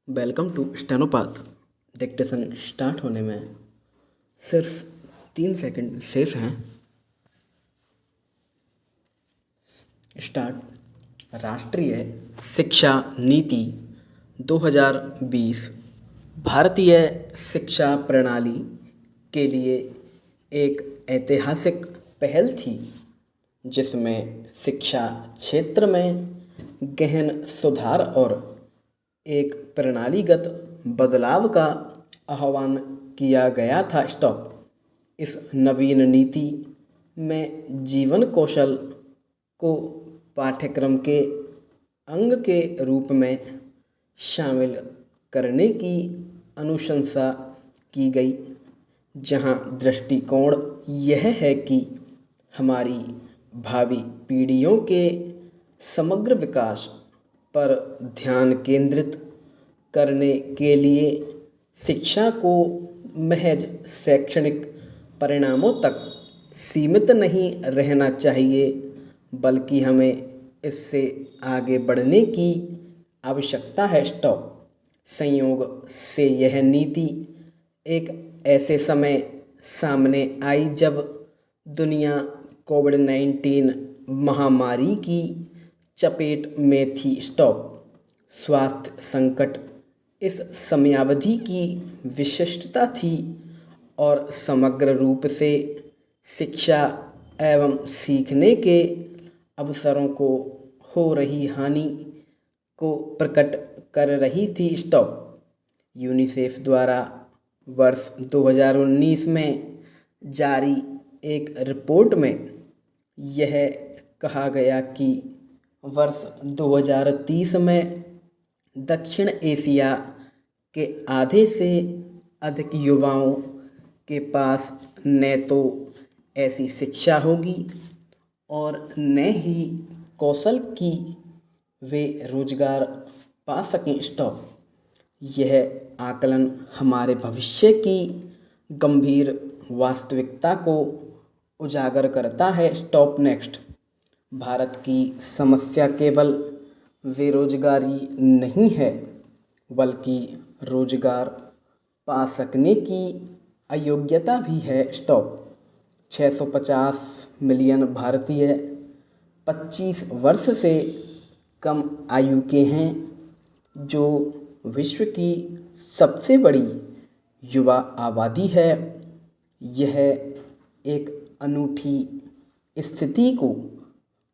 Welcome to Stenopath. Dictation start होने में सिर्फ 3 सेकंड शेष हैं। स्टार्ट। राष्ट्रीय शिक्षा नीति 2020 भारतीय शिक्षा प्रणाली के लिए एक ऐतिहासिक पहल थी, जिसमें शिक्षा क्षेत्र में गहन सुधार और एक प्रणालीगत बदलाव का आह्वान किया गया था। इस नवीन नीति में जीवन कौशल को पाठ्यक्रम के अंग के रूप में शामिल करने की अनुशंसा की गई, जहां दृष्टिकोण यह है कि हमारी भावी पीढ़ियों के समग्र विकास पर ध्यान केंद्रित करने के लिए शिक्षा को महज शैक्षणिक परिणामों तक सीमित नहीं रहना चाहिए, बल्कि हमें इससे आगे बढ़ने की आवश्यकता है। संयोग से यह नीति एक ऐसे समय सामने आई जब दुनिया कोविड-19 महामारी की चपेट में थी। स्वास्थ्य संकट इस समयावधि की विशिष्टता थी और समग्र रूप से शिक्षा एवं सीखने के अवसरों को हो रही हानि को प्रकट कर रही थी। यूनिसेफ द्वारा वर्ष 2019 में जारी एक रिपोर्ट में यह कहा गया कि वर्ष 2030 में दक्षिण एशिया के आधे से अधिक युवाओं के पास न तो ऐसी शिक्षा होगी और न ही कौशल की वे रोजगार पा सकें। यह आकलन हमारे भविष्य की गंभीर वास्तविकता को उजागर करता है। नेक्स्ट। भारत की समस्या केवल बेरोजगारी नहीं है, बल्कि रोजगार पा सकने की अयोग्यता भी है। 650 मिलियन भारतीय 25 वर्ष से कम आयु के हैं, जो विश्व की सबसे बड़ी युवा आबादी है। यह एक अनूठी स्थिति को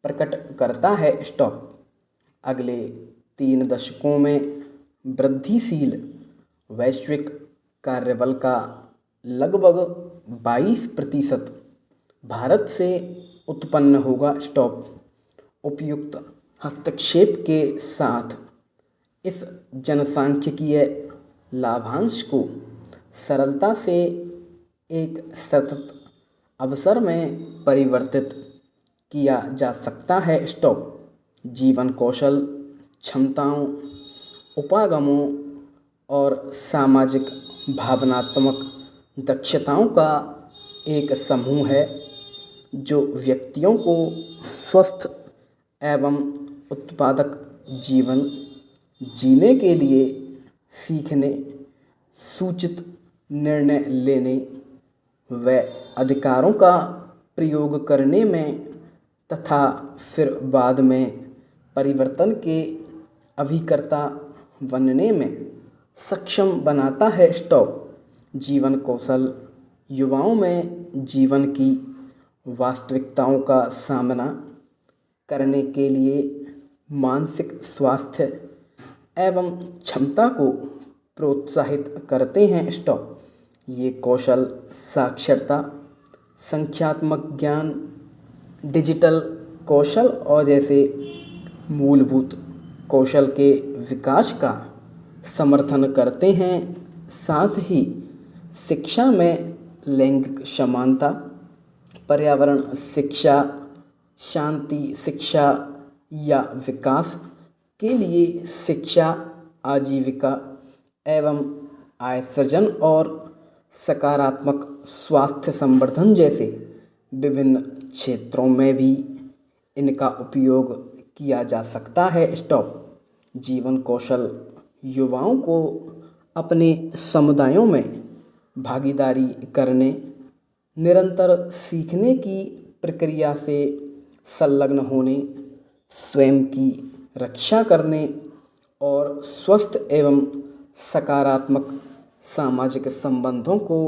प्रकट करता है। अगले 3 दशकों में वृद्धिशील वैश्विक कार्यबल का लगभग 22% भारत से उत्पन्न होगा। उपयुक्त हस्तक्षेप के साथ इस जनसांख्यिकीय लाभांश को सरलता से एक सतत अवसर में परिवर्तित किया जा सकता है। जीवन कौशल क्षमताओं, उपागमों और सामाजिक भावनात्मक दक्षताओं का एक समूह है, जो व्यक्तियों को स्वस्थ एवं उत्पादक जीवन जीने के लिए सीखने, सूचित निर्णय लेने व अधिकारों का प्रयोग करने में तथा फिर बाद में परिवर्तन के अभिकर्ता बनने में सक्षम बनाता है। जीवन कौशल युवाओं में जीवन की वास्तविकताओं का सामना करने के लिए मानसिक स्वास्थ्य एवं क्षमता को प्रोत्साहित करते हैं। ये कौशल साक्षरता, संख्यात्मक ज्ञान, डिजिटल कौशल और जैसे मूलभूत कौशल के विकास का समर्थन करते हैं। साथ ही शिक्षा में लैंगिक समानता, पर्यावरण शिक्षा, शांति शिक्षा या विकास के लिए शिक्षा, आजीविका एवं आय सृजन और सकारात्मक स्वास्थ्य संवर्धन जैसे विभिन्न क्षेत्रों में भी इनका उपयोग किया जा सकता है। जीवन कौशल युवाओं को अपने समुदायों में भागीदारी करने, निरंतर सीखने की प्रक्रिया से संलग्न होने, स्वयं की रक्षा करने और स्वस्थ एवं सकारात्मक सामाजिक संबंधों को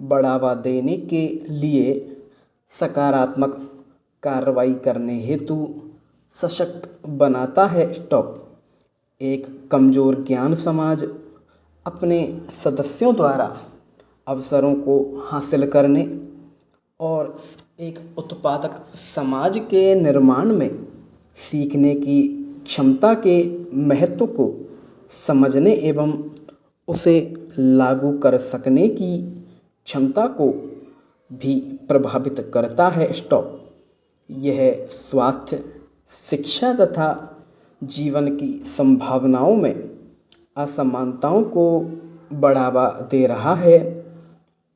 बढ़ावा देने के लिए सकारात्मक कार्रवाई करने हेतु सशक्त बनाता है। स्टॉप। एक कमज़ोर ज्ञान समाज अपने सदस्यों द्वारा अवसरों को हासिल करने और एक उत्पादक समाज के निर्माण में सीखने की क्षमता के महत्व को समझने एवं उसे लागू कर सकने की क्षमता को भी प्रभावित करता है। स्टॉप। यह स्वास्थ्य, शिक्षा तथा जीवन की संभावनाओं में असमानताओं को बढ़ावा दे रहा है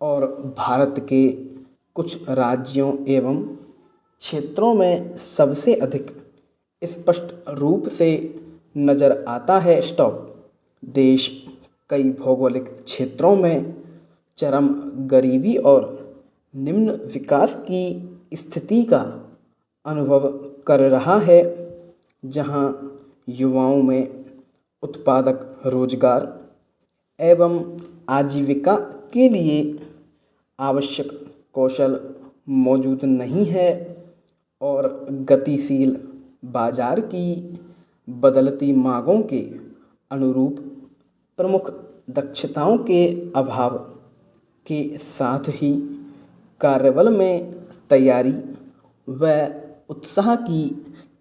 और भारत के कुछ राज्यों एवं क्षेत्रों में सबसे अधिक स्पष्ट रूप से नज़र आता है। स्टॉप। देश कई भौगोलिक क्षेत्रों में चरम गरीबी और निम्न विकास की स्थिति का अनुभव कर रहा है, जहां युवाओं में उत्पादक रोजगार एवं आजीविका के लिए आवश्यक कौशल मौजूद नहीं है और गतिशील बाजार की बदलती मांगों के अनुरूप प्रमुख दक्षताओं के अभाव के साथ ही कार्यबल में तैयारी व उत्साह की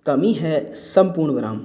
कमी है। संपूर्ण विराम।